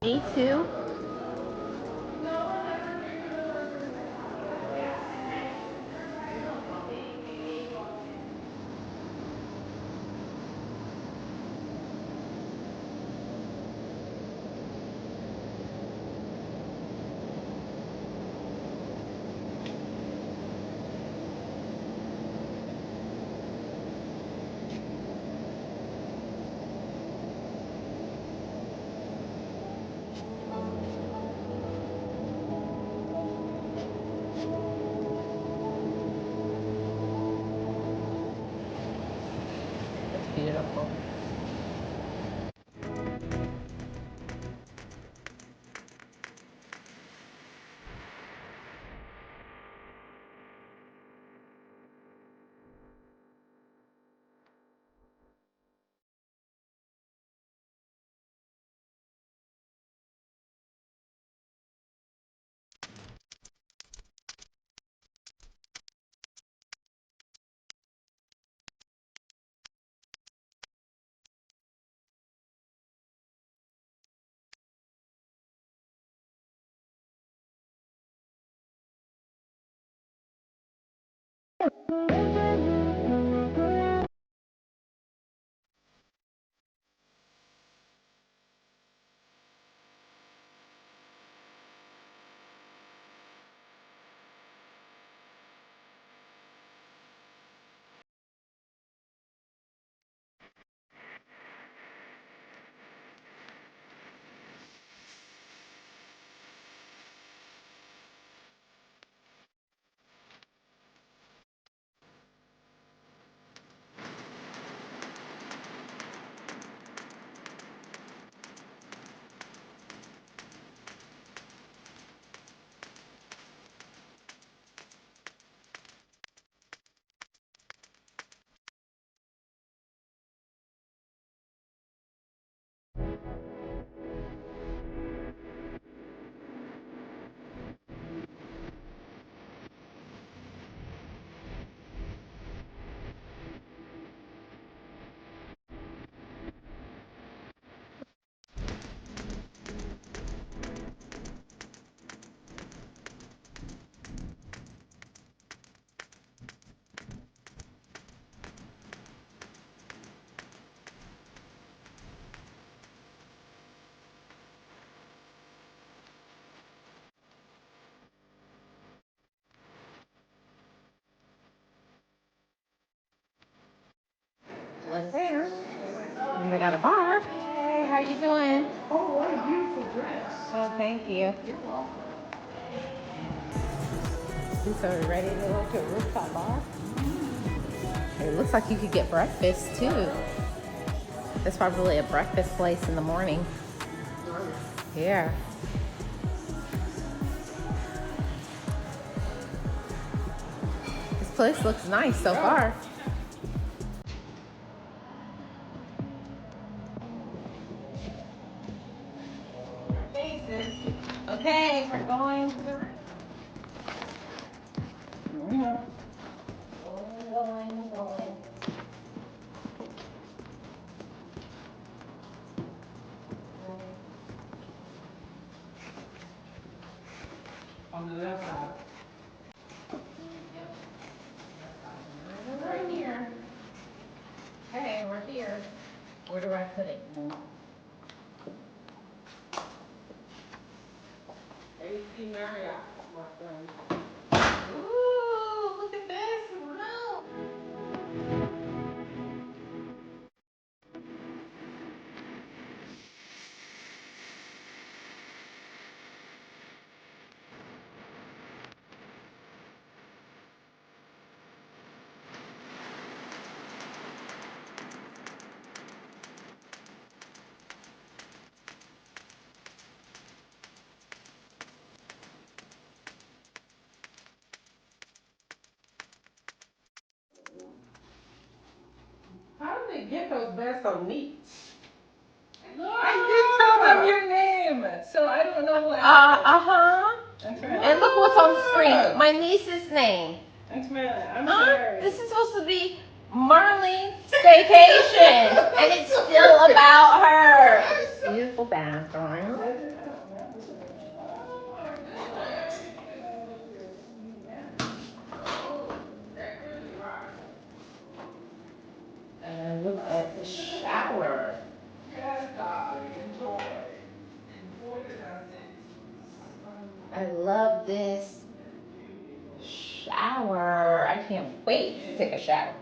Me too. It's beautiful. There. And we got a bar. Hey, how you doing? Oh, what a beautiful dress. Oh, thank you. You're welcome. So we're ready to go to a rooftop bar. It looks like you could get breakfast too. There's probably a breakfast place in the morning. Yeah. This place looks nice so far. Okay, we're going to the room. Going. On the left side. Yep. Right here. Hey, we're here. Where do I put it? AC Marriott, my friend. Ooh, look at this room. How did they get those beds so neat? I did tell them your name, so I don't know what. And look what's on the screen. My niece's name. I'm sorry. This is supposed to be Marlene's vacation, and it's still about her. Beautiful bathroom. look at the shower. Yes, darling, enjoy. Enjoy the I love this shower. I can't wait to take a shower.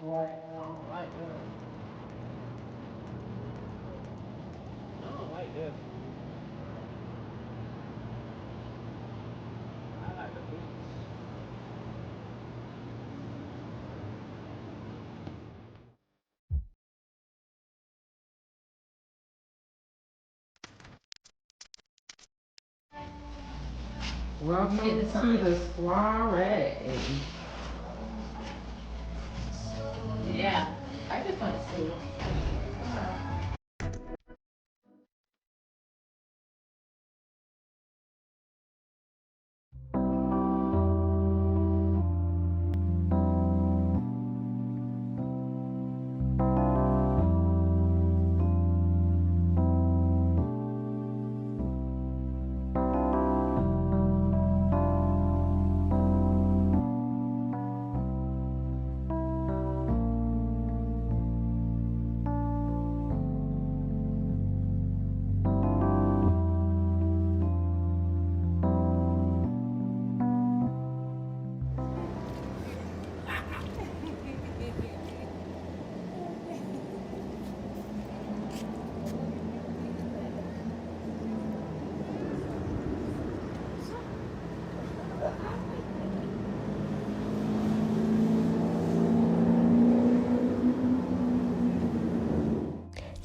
Right, I don't like this. I don't like this. I like the boots. Welcome Okay, this to one. the soiree. Yeah, I just want to see.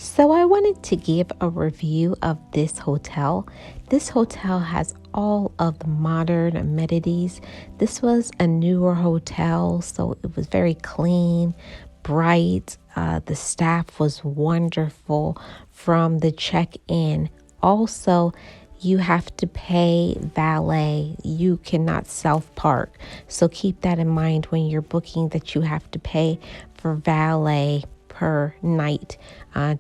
So I wanted to give a review of this hotel. This hotel has all of the modern amenities. This was a newer hotel, so it was very clean, bright. The staff was wonderful from the check-in. Also, you have to pay valet. You cannot self-park. So keep that in mind when you're booking, that you have to pay for valet per night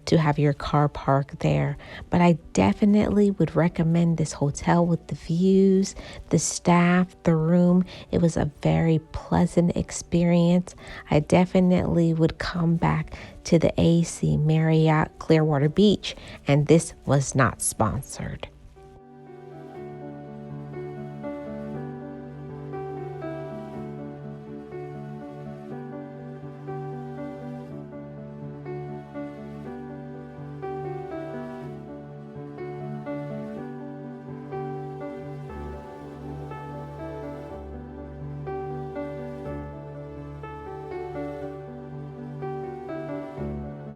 to have your car parked there. But I definitely would recommend this hotel with the views, the staff, the room. It was a very pleasant experience. I definitely would come back to the AC Marriott Clearwater Beach, and this was not sponsored.